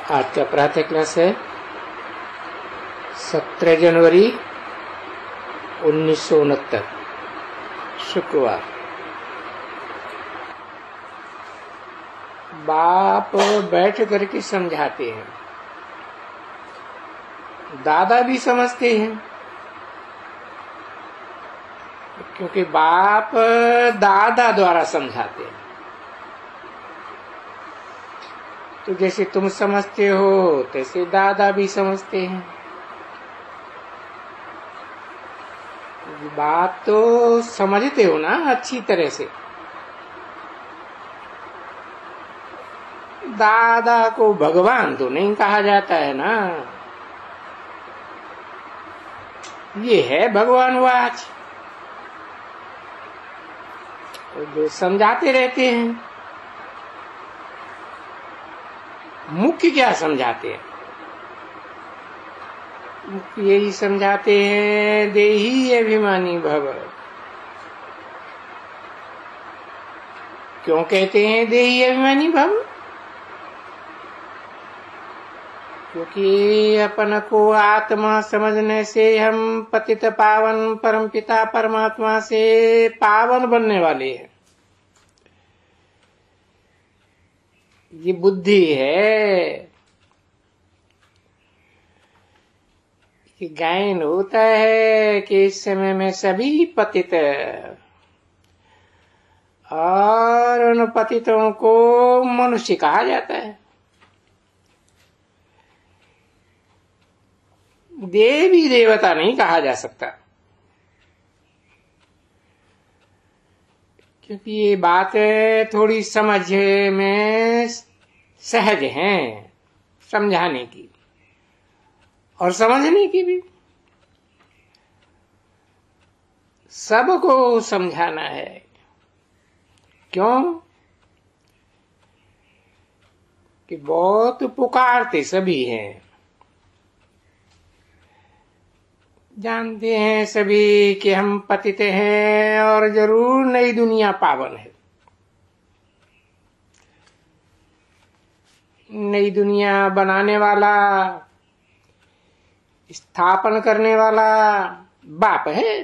आज का प्रातः क्लास है 17 जनवरी 1969 शुक्रवार। बाप बैठ करके समझाते हैं, दादा भी समझते हैं, क्योंकि बाप दादा द्वारा समझाते हैं। तो जैसे तुम समझते हो तैसे दादा भी समझते हैं। बात तो समझते हो ना अच्छी तरह से। दादा को भगवान तो नहीं कहा जाता है ना, ये है भगवान वाच, जो समझाते रहते हैं। मुख्य क्या समझाते हैं? मुख्य यही समझाते हैं, देही अभिमानी भव। क्यों कहते हैं देही अभिमानी भव? क्योंकि अपन को आत्मा समझने से हम पतित पावन परमपिता परमात्मा से पावन बनने वाले हैं। ये बुद्धि है कि गायन होता है कि इस समय में सभी पतित, और उन पतितों को मनुष्य कहा जाता है। देवी देवता नहीं कहा जा सकता, क्योंकि ये बात थोड़ी समझ में सहज है, समझाने की और समझने की भी। सबको समझाना है। क्यों? कि बहुत पुकारते सभी हैं, जानते हैं सभी कि हम पतित हैं और जरूर नई दुनिया पावन है। नई दुनिया बनाने वाला, स्थापन करने वाला बाप है।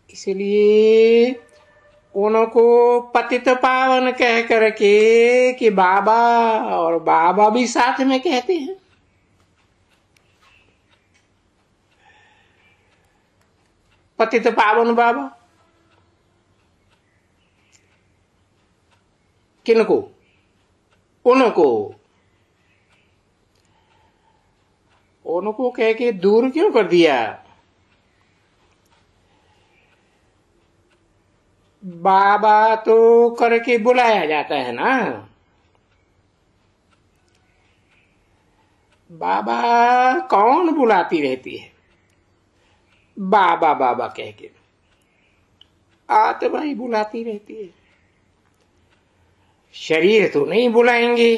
इसलिए उनको पतित पावन कह करके कि बाबा, और बाबा भी साथ में कहते हैं। पतित पावन बाबा किनको? उनको कह के दूर क्यों कर दिया? बाबा तो करके बुलाया जाता है ना। बाबा कौन बुलाती रहती है? बाबा बाबा कह के आत्मा ही बुलाती रहती है। शरीर तो नहीं बुलाएंगे,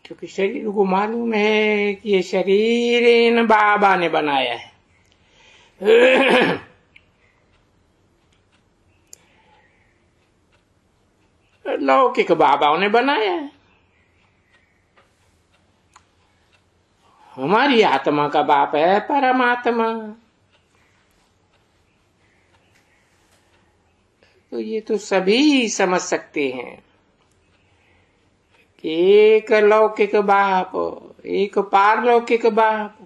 क्योंकि शरीर को मालूम है कि ये शरीर इन बाबा ने बनाया है। लौकिक बाबाओं ने बनाया है। हमारी आत्मा का बाप है परमात्मा। तो ये तो सभी समझ सकते हैं कि एक लौकिक बाप, एक पारलौकिक बाप,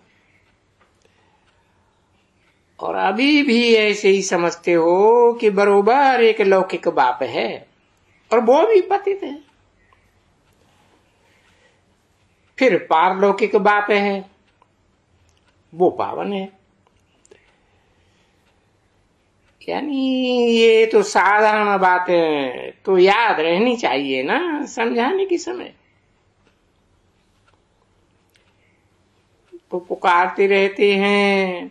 और अभी भी ऐसे ही समझते हो कि बरोबर एक लौकिक बाप है और वो भी पतित है। फिर पारलौकिक बाप है, वो पावन है। यानी ये तो साधारण बातें तो याद रहनी चाहिए ना समझाने की समय। तो पुकारते रहते हैं,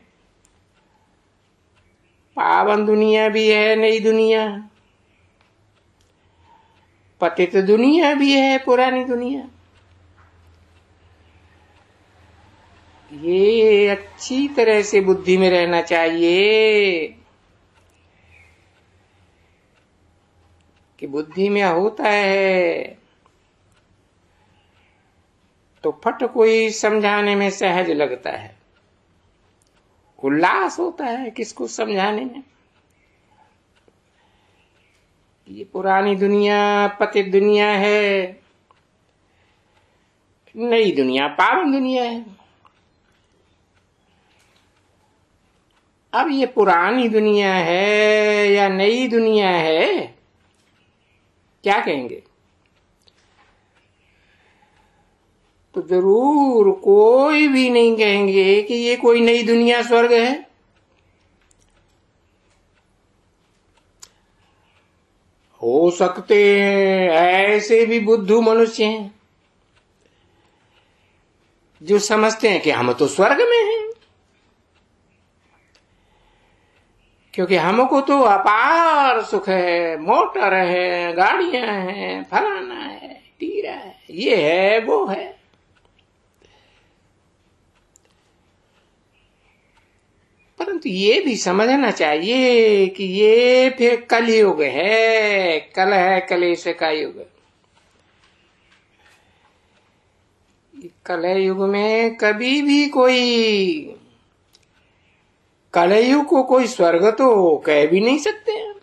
पावन दुनिया भी है, नई दुनिया, पतित दुनिया भी है, पुरानी दुनिया। ये अच्छी तरह से बुद्धि में रहना चाहिए कि बुद्धि में होता है तो फट कोई समझाने में सहज लगता है, उल्लास होता है किसको समझाने में। ये पुरानी दुनिया पतित दुनिया है, नई दुनिया पावन दुनिया है। अब ये पुरानी दुनिया है या नई दुनिया है, क्या कहेंगे? तो जरूर कोई भी नहीं कहेंगे कि ये कोई नई दुनिया स्वर्ग है। हो सकते हैं ऐसे भी बुद्धू मनुष्य हैं जो समझते हैं कि हम तो स्वर्ग में हैं, क्योंकि हमको तो अपार सुख है, मोटर है, गाड़ियां हैं, फलाना है, टीरा है, ये है वो है। परंतु ये भी समझना चाहिए कि ये फिर कलयुग है, कल है कलेश का युग। कलयुग में कभी भी कोई, कलयुग को कोई स्वर्ग तो कह भी नहीं सकते हैं।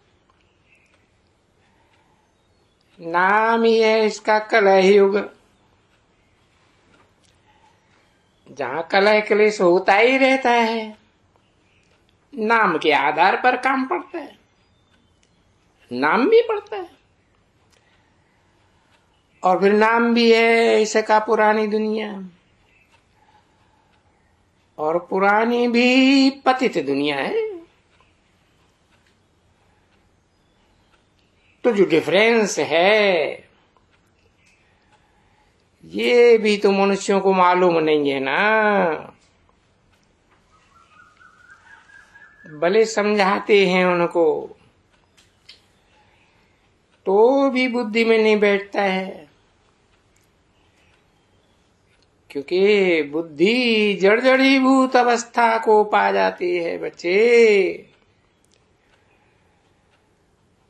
नाम ही है इसका कलयुग, जहां कलह क्लेश होता ही रहता है। नाम के आधार पर काम पड़ता है, नाम भी पड़ता है। और फिर नाम भी है इसका पुरानी दुनिया, और पुरानी भी पतित दुनिया है। तो जो डिफरेंस है ये भी तो मनुष्यों को मालूम नहीं है ना। भले समझाते हैं उनको तो भी बुद्धि में नहीं बैठता है, क्योंकि बुद्धि जड़जड़ीभूत अवस्था को पा जाती है। बच्चे,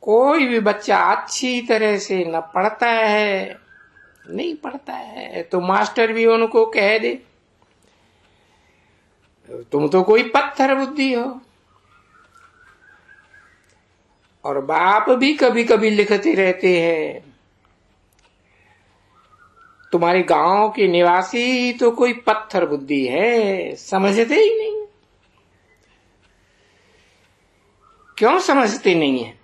कोई भी बच्चा अच्छी तरह से न पढ़ता है, नहीं पढ़ता है तो मास्टर भी उनको कह दे तुम तो कोई पत्थर बुद्धि हो। और बाप भी कभी कभी लिखते रहते हैं तुम्हारे गांव के निवासी तो कोई पत्थर बुद्धि है, समझते ही नहीं। क्यों समझते नहीं है?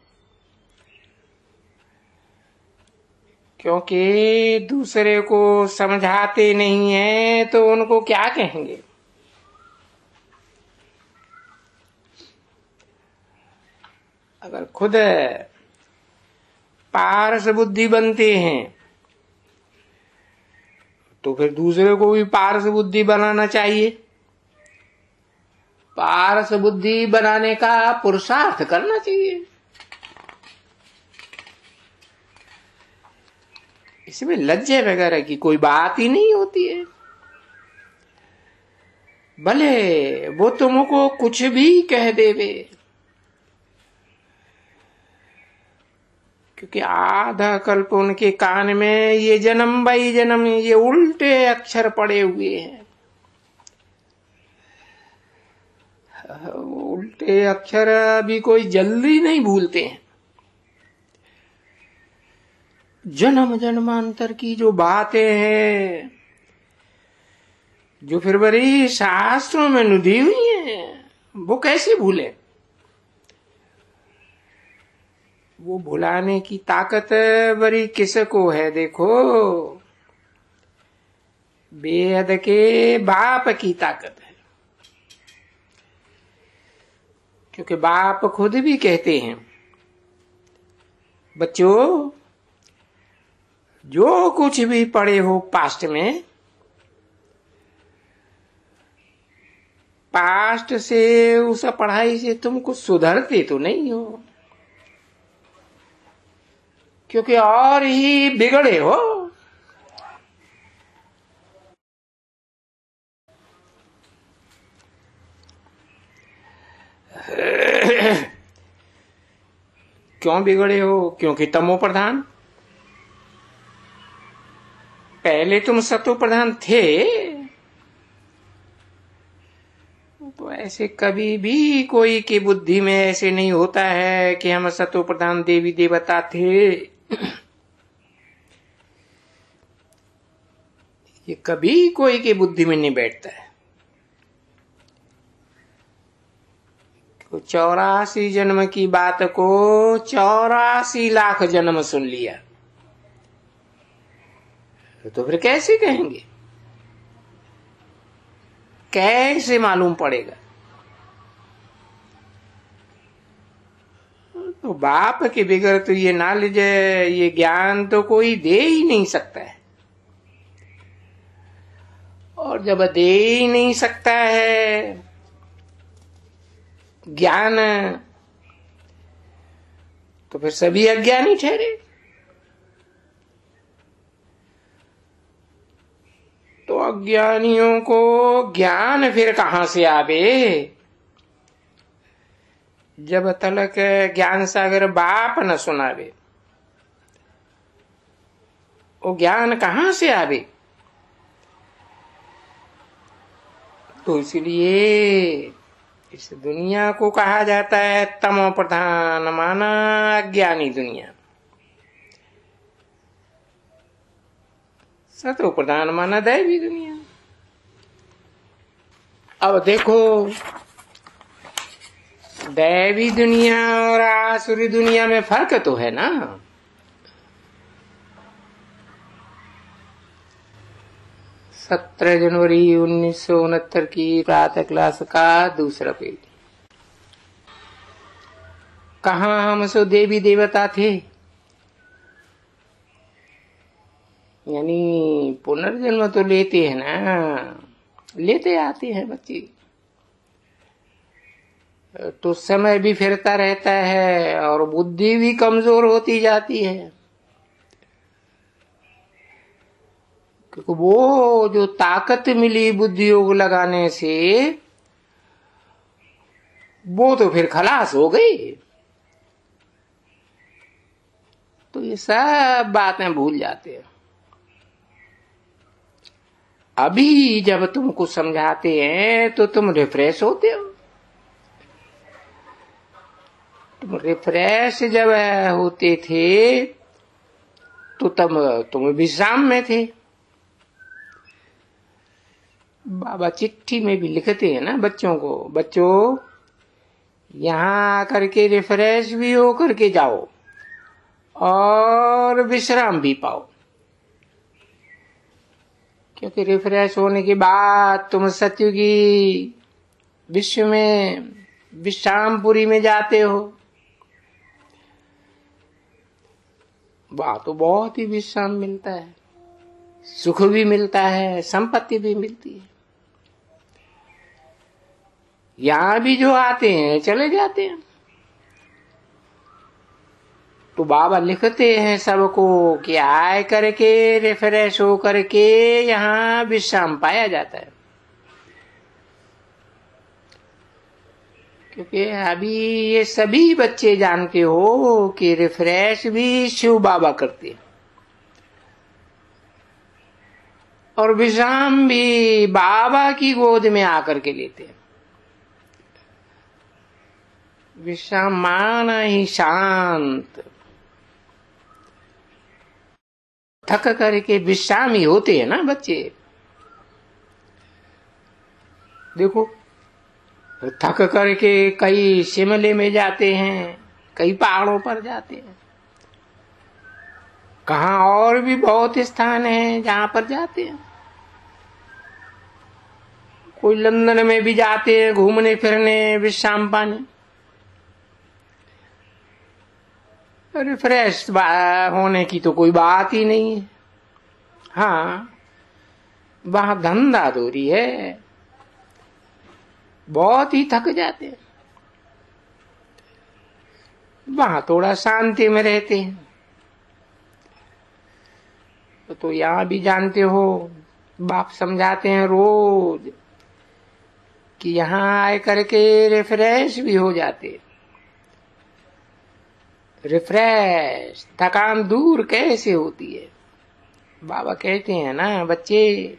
क्योंकि दूसरे को समझाते नहीं है तो उनको क्या कहेंगे। अगर खुद पारस बुद्धि बनते हैं तो फिर दूसरे को भी पारस बुद्धि बनाना चाहिए। पारस बुद्धि बनाने का पुरुषार्थ करना चाहिए। इसमें लज्जे वगैरह की कोई बात ही नहीं होती है। भले वो तुमको कुछ भी कह देवे, क्योंकि आधा कल्प उनके कान में ये जन्म बाई जन्म ये उल्टे अक्षर पड़े हुए हैं। उल्टे अक्षर अभी कोई जल्दी नहीं भूलते हैं। जन्म जन्मांतर की जो बातें हैं, जो फिर बड़ी शास्त्रों में नुदी हुई हैं, वो कैसे भूले? वो भुलाने की ताकत बड़ी किसको है? देखो, बेहद के बाप की ताकत है। क्योंकि बाप खुद भी कहते हैं बच्चों, जो कुछ भी पढ़े हो पास्ट में, पास्ट से उस पढ़ाई से तुम कुछ सुधरते तो नहीं हो, क्योंकि और ही बिगड़े हो। क्यों बिगड़े हो? क्योंकि तमो प्रधान। पहले तुम सतो प्रधान थे। तो ऐसे कभी भी कोई की बुद्धि में ऐसे नहीं होता है कि हम सतो प्रधान देवी देवता थे। ये कभी कोई की बुद्धि में नहीं बैठता है। तो 84 जन्म की बात को 84 लाख जन्म सुन लिया, तो फिर कैसे कहेंगे? कैसे मालूम पड़ेगा? तो बाप के बगैर तो ये नॉलेज, ये ज्ञान तो कोई दे ही नहीं सकता है। और जब दे ही नहीं सकता है ज्ञान, तो फिर सभी अज्ञानी ठहरे। तो अज्ञानियों को ज्ञान फिर कहां से आवे? जब तलक ज्ञान सागर बाप न सुनावे, वो ज्ञान कहां से आवे? तो इसलिए इस दुनिया को कहा जाता है तमो प्रधान, माना अज्ञानी दुनिया। सतो प्रधान माना दैवी दुनिया। अब देखो, दैवी दुनिया और आसुरी दुनिया में फर्क तो है ना। 17 जनवरी 1969 की प्रातः क्लास का दूसरा पेज। कहाँ हम सो देवी देवता थे? यानी पुनर्जन्म तो लेते हैं ना, लेते आते हैं बच्चे। तो समय भी फिरता रहता है और बुद्धि भी कमजोर होती जाती है, क्योंकि वो जो ताकत मिली बुद्धि योग लगाने से, वो तो फिर खलास हो गई। तो ये सब बातें भूल जाते हैं। अभी जब तुमको समझाते हैं तो तुम रिफ्रेश होते हो। तुम रिफ्रेश जब होते थे तो तब तुम विश्राम में थे। बाबा चिट्ठी में भी लिखते हैं ना बच्चों को, बच्चों यहाँ आकर के रिफ्रेश भी हो करके जाओ और विश्राम भी पाओ, क्योंकि रिफ्रेश होने के बाद तुम सत्युगी विश्व में विश्रामपुरी में जाते हो। वहां तो बहुत ही विश्राम मिलता है, सुख भी मिलता है, संपत्ति भी मिलती है। यहां भी जो आते हैं चले जाते हैं। तो बाबा लिखते हैं सबको कि आए करके रिफ्रेश हो करके यहाँ विश्राम पाया जाता है। क्योंकि अभी ये सभी बच्चे जानते हो कि रिफ्रेश भी शिव बाबा करते हैं और विश्राम भी बाबा की गोद में आकर के लेते हैं। विश्राम माना ही शांत, थक करके विश्राम ही होते हैं ना बच्चे। देखो, थक करके कई शिमले में जाते हैं, कई पहाड़ों पर जाते हैं, कहाँ और भी बहुत स्थान है जहां पर जाते हैं। कोई लंदन में भी जाते हैं घूमने फिरने, विश्राम पाने, रिफ्रेश होने की तो कोई बात ही नहीं है। हाँ, वहां धंधा दूरी है, बहुत ही थक जाते हैं, वहां थोड़ा शांति में रहते हैं। तो यहां भी जानते हो बाप समझाते हैं रोज कि यहां आए करके रिफ्रेश भी हो जाते, रिफ्रेश, थकान दूर कैसे होती है। बाबा कहते हैं ना बच्चे,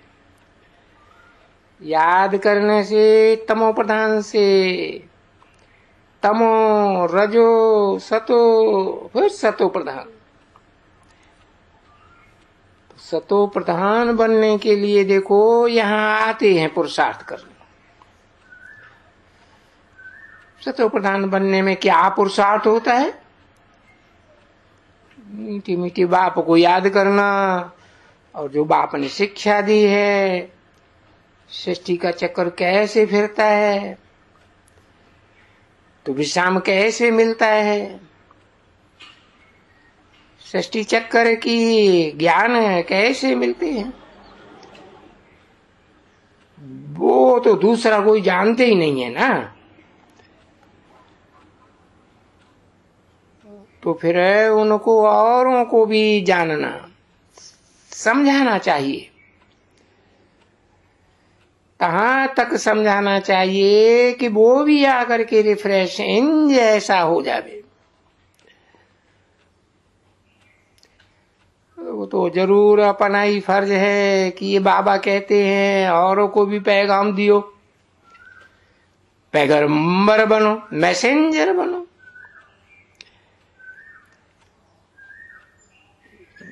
याद करने से तमो प्रधान से तमो, रजो, सतो, फिर सतो प्रधान। सतो प्रधान बनने के लिए देखो यहां आते हैं पुरुषार्थ करने। सतो प्रधान बनने में क्या पुरुषार्थ होता है? मीठी मीठी बाप को याद करना, और जो बाप ने शिक्षा दी है, सृष्टि का चक्कर कैसे फिरता है, तो विश्राम कैसे मिलता है, सृष्टि चक्कर की ज्ञान कैसे मिलते हैं, वो तो दूसरा कोई जानते ही नहीं है ना। तो फिर उनको औरों को भी जानना, समझाना चाहिए। कहां तक समझाना चाहिए कि वो भी आकर के रिफ्रेश इन जैसा हो जावे। वो तो जरूर अपना ही फर्ज है कि ये बाबा कहते हैं औरों को भी पैगाम दियो, पैगंबर बनो, मैसेंजर बनो।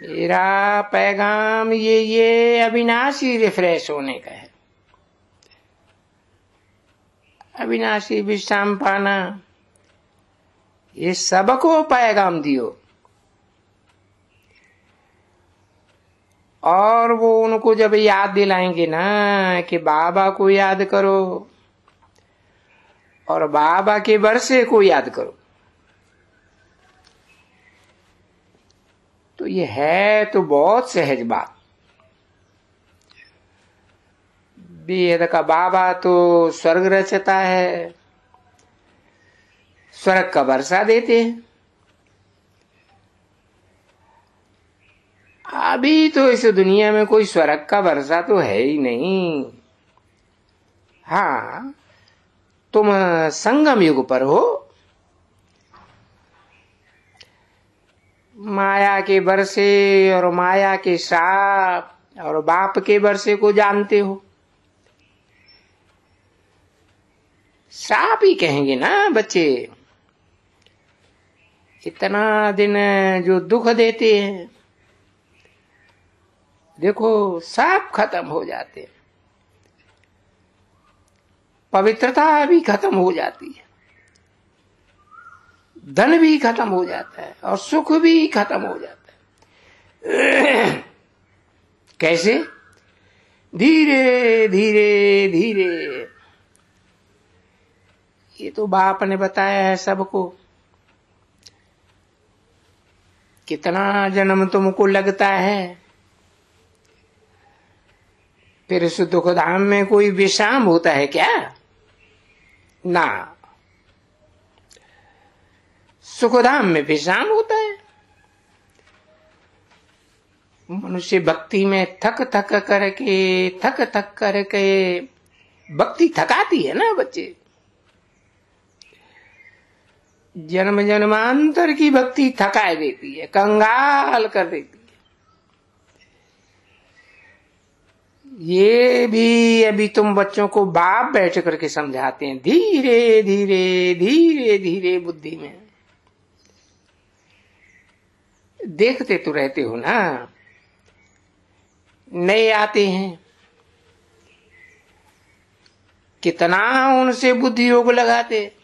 मेरा पैगाम ये अविनाशी रिफ्रेश होने का है, अविनाशी विश्राम पाना, ये सबको पैगाम दियो। और वो उनको जब याद दिलाएंगे ना कि बाबा को याद करो और बाबा के वर्षे को याद करो, तो ये है तो बहुत सहज बात। वेद का बाबा तो स्वर्ग रचता है, स्वर्ग का वर्षा देते हैं। अभी तो इस दुनिया में कोई स्वर्ग का वर्षा तो है ही नहीं। हाँ, तुम संगम युग पर हो, माया के वर्षे और माया के श्राप और बाप के वर्षे को जानते हो। श्राप ही कहेंगे ना बच्चे, इतना दिन जो दुख देते हैं, देखो सब खत्म हो जाते हैं, पवित्रता भी खत्म हो जाती है, धन भी खत्म हो जाता है और सुख भी खत्म हो जाता है। कैसे? धीरे धीरे धीरे। ये तो बाप ने बताया है सबको। कितना जन्म तुमको लगता है, फिर इस दुख धाम में कोई विश्राम होता है क्या? ना, सुखधाम में विश्राम होता है। मनुष्य भक्ति में थक थक करके भक्ति थकाती है ना बच्चे। जन्म जन्मांतर की भक्ति थका देती है, कंगाल कर देती है। ये भी अभी तुम बच्चों को बाप बैठ करके समझाते हैं, धीरे धीरे धीरे धीरे बुद्धि में। देखते तो रहते हो ना, नए आते हैं, कितना उनसे बुद्धि योग लगाते।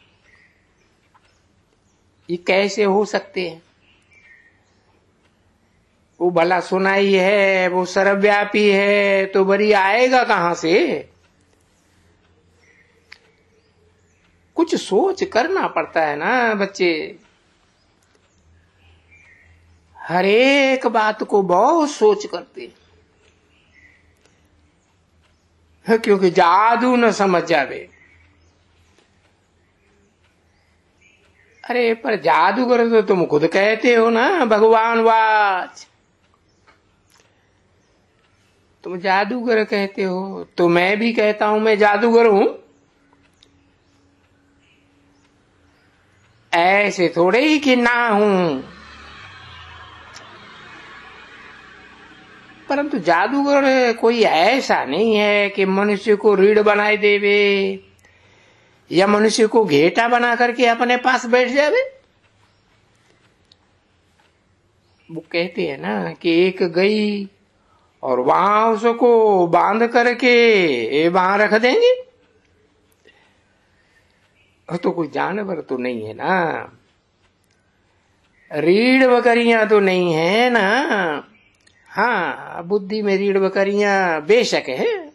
ये कैसे हो सकते हैं? वो भला सुनाई है, वो सर्वव्यापी है, तो बरी आएगा कहां से? कुछ सोच करना पड़ता है ना बच्चे। हर एक बात को बहुत सोच करते हैं, क्योंकि जादू न समझ जावे। अरे पर जादूगर तो तुम खुद कहते हो ना, भगवान वाच। तुम जादूगर कहते हो तो मैं भी कहता हूं मैं जादूगर हूं। ऐसे थोड़े ही कि ना हूं, परंतु जादूगर कोई ऐसा नहीं है कि मनुष्य को रीढ़ बनाए देवे या मनुष्य को घेटा बना करके अपने पास बैठ जावे। वो कहते हैं ना कि एक गई और वहां उसको बांध करके वहां रख देंगे, तो कोई जानवर तो नहीं है ना, रीढ़ बकरियां तो नहीं है ना। हाँ, बुद्धि में रीढ़ बकरियां बेशक है,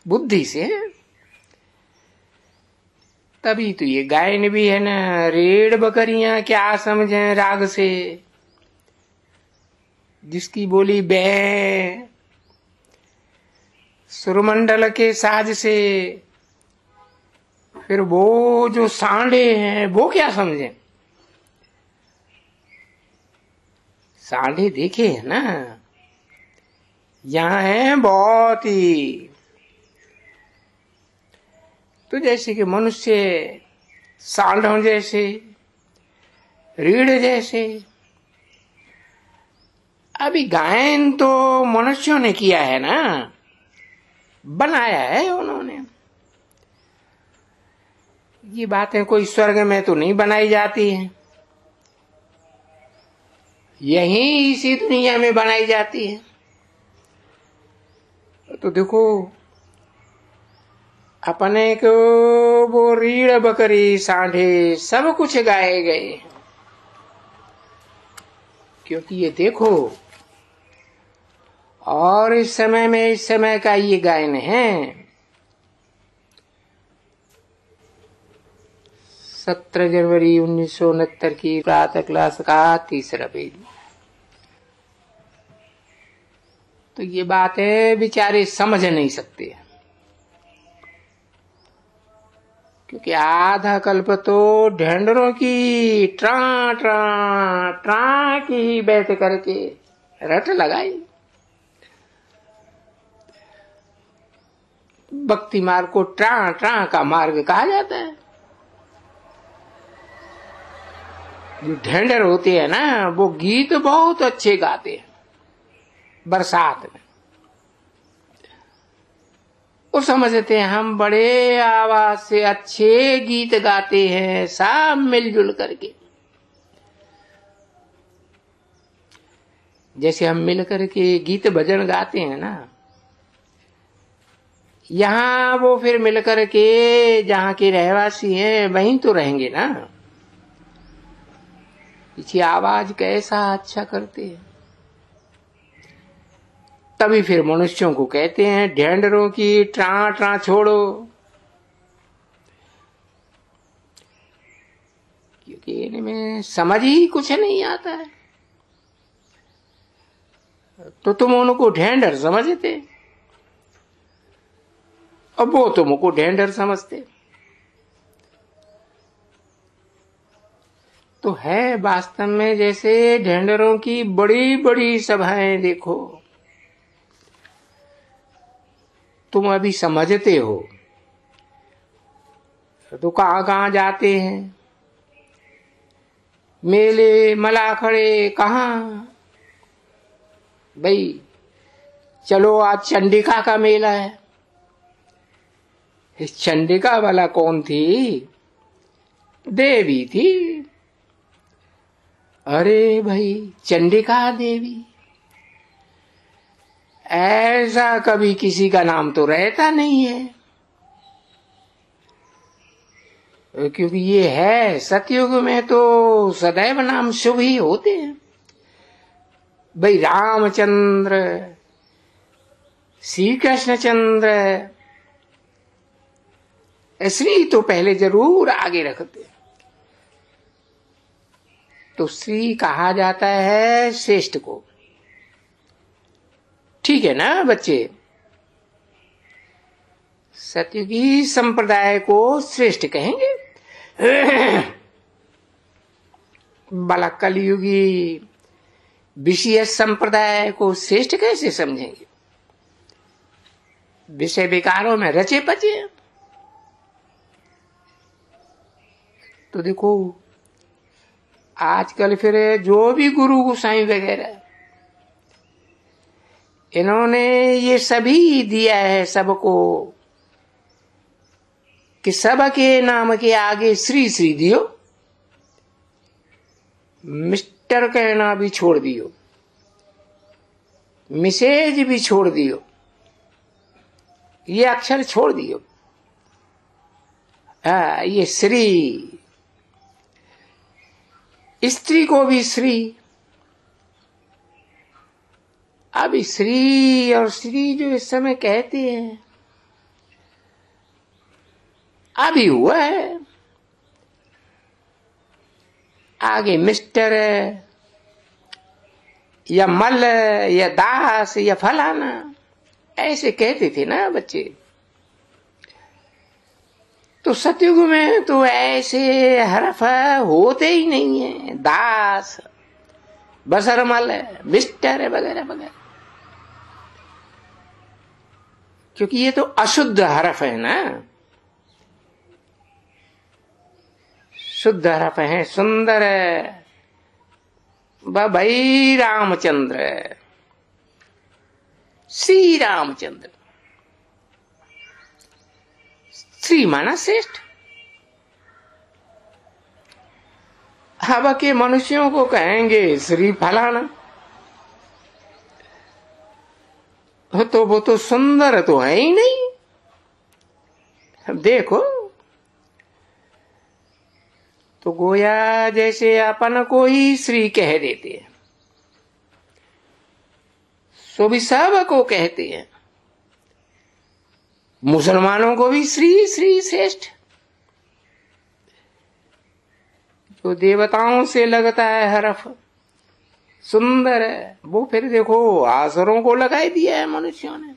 बुद्धि से है, तभी तो ये गायन भी है ना। रीढ़ बकरियां क्या समझे राग से, जिसकी बोली बै, सुरमंडल के साज से, फिर वो जो सांडे हैं वो क्या समझे। सांडे देखे है ना, यहां है बहुत ही। तो जैसे कि मनुष्य सांडों जैसे, रीढ़ जैसे, अभी गायन तो मनुष्यों ने किया है ना, बनाया है उन्होंने। ये बातें कोई स्वर्ग में तो नहीं बनाई जाती हैं, यहीं इसी दुनिया में बनाई जाती है। तो देखो, अपने को वो रीढ़ बकरी सांढे सब कुछ गाए गए, क्योंकि ये देखो, और इस समय में, इस समय का ये गायन है। 17 जनवरी 1969 की प्रातः क्लास का तीसरा पेज। तो ये बातें बेचारे समझ नहीं सकते, क्योंकि आधा कल्प तो ढेंडरों की ट्रा ट्रा ट्रा की ही बैठ करके रट लगाई। भक्ति मार्ग को ट्रा ट्रा का मार्ग कहा जाता है। जो ढेंडर होते हैं ना, वो गीत बहुत अच्छे गाते हैं बरसात में। वो समझते हैं हम बड़े आवाज से अच्छे गीत गाते हैं, सब मिलजुल करके। जैसे हम मिल करके गीत भजन गाते हैं ना, यहां वो फिर मिल करके जहां के रहवासी हैं वहीं तो रहेंगे ना। पीछे आवाज कैसा अच्छा करते हैं, तभी फिर मनुष्यों को कहते हैं ढेंडरों की ट्रा ट्रा छोड़ो, क्योंकि इनमें समझ ही कुछ नहीं आता है। तो तुम उनको ढेंडर समझते, अब वो तुमको ढेंडर समझते। तो है वास्तव में जैसे ढेंडरों की बड़ी बड़ी सभाएं देखो, तुम अभी समझते हो। तो कहां कहां जाते हैं, मेले मलाखड़े कहां भाई, चलो आज चंडिका का मेला है। इस चंडिका वाला कौन थी? देवी थी। अरे भाई, चंडिका देवी, ऐसा कभी किसी का नाम तो रहता नहीं है, क्योंकि ये है सतयुग में तो सदैव नाम शुभ ही होते हैं। भाई रामचंद्र, श्री कृष्णचंद्र, श्री तो पहले जरूर आगे रखते। तो श्री कहा जाता है श्रेष्ठ को, ठीक है ना बच्चे। सतयुगी संप्रदाय को श्रेष्ठ कहेंगे, भला कलयुगी विषय संप्रदाय को श्रेष्ठ कैसे समझेंगे? विषय विकारों में रचे पचे। तो देखो, आजकल फिर जो भी गुरु गोसाई वगैरह, इन्होंने ये सभी दिया है सबको कि सबके नाम के आगे श्री श्री दियो, मिस्टर कहना भी छोड़ दियो, मिसेज भी छोड़ दियो, ये अक्षर छोड़ दियो। ये श्री, स्त्री को भी श्री। अब श्री और श्री जो इस समय कहते हैं, अभी हुआ है, आगे मिस्टर या मल या दास या फलाना ऐसे कहते थे ना बच्चे। तो सतयुग में तो ऐसे हरफ होते ही नहीं है, दास बसरमल मिस्टर वगैरह वगैरह, क्योंकि ये तो अशुद्ध हरफ है ना। शुद्ध हरफ है, सुंदर भाई रामचंद्र, श्री रामचंद्र। श्री माना श्रेष्ठ। अब के मनुष्यों को कहेंगे श्री फलाना, तो वो तो सुंदर तो है ही नहीं। देखो, तो गोया जैसे अपन को ही श्री कह देते हैं, सो भी सब को कहते हैं। मुसलमानों को भी श्री श्री श्रेष्ठ। जो देवताओं से लगता है हरफ सुंदर है, वो फिर देखो आसुरों को लगाई दिया है मनुष्यों ने,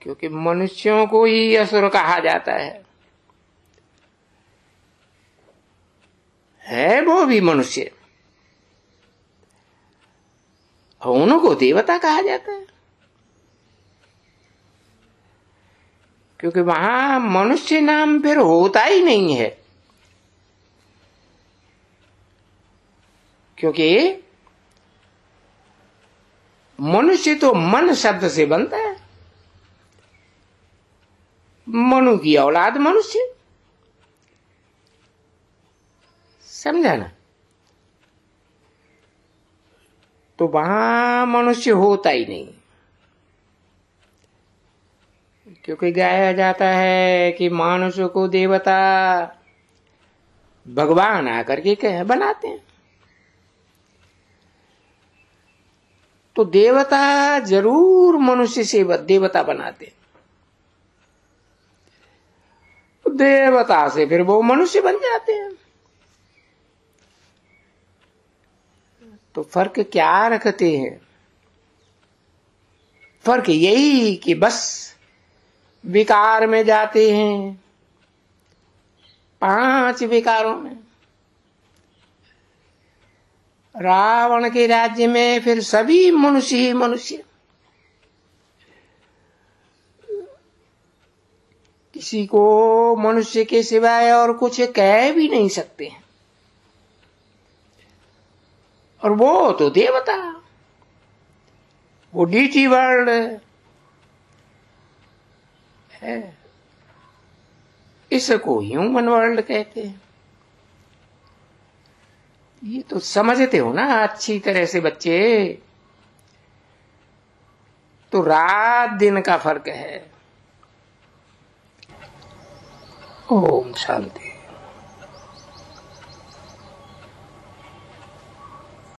क्योंकि मनुष्यों को ही असुर कहा जाता है वो भी मनुष्य, उनको देवता कहा जाता है, क्योंकि वहां मनुष्य नाम फिर होता ही नहीं है। क्योंकि मनुष्य तो मन शब्द से बनता है, मनु की औलाद मनुष्य, समझा ना। तो वहां मनुष्य होता ही नहीं, क्योंकि गाया जाता है कि मानुष्य को देवता भगवान आकर के बनाते हैं। तो देवता जरूर मनुष्य से देवता बनाते हैं, तो देवता से फिर वो मनुष्य बन जाते हैं। तो फर्क क्या रखते हैं? फर्क यही कि बस विकार में जाते हैं, 5 विकारों में। रावण के राज्य में फिर सभी मनुष्य ही मनुष्य, किसी को मनुष्य के सिवाय और कुछ कह भी नहीं सकते हैं। और वो तो देवता, वो डीटी वर्ल्ड है, इसको ह्यूमन वर्ल्ड कहते हैं। ये तो समझते हो ना अच्छी तरह से बच्चे। तो रात दिन का फर्क है। ओम शांति।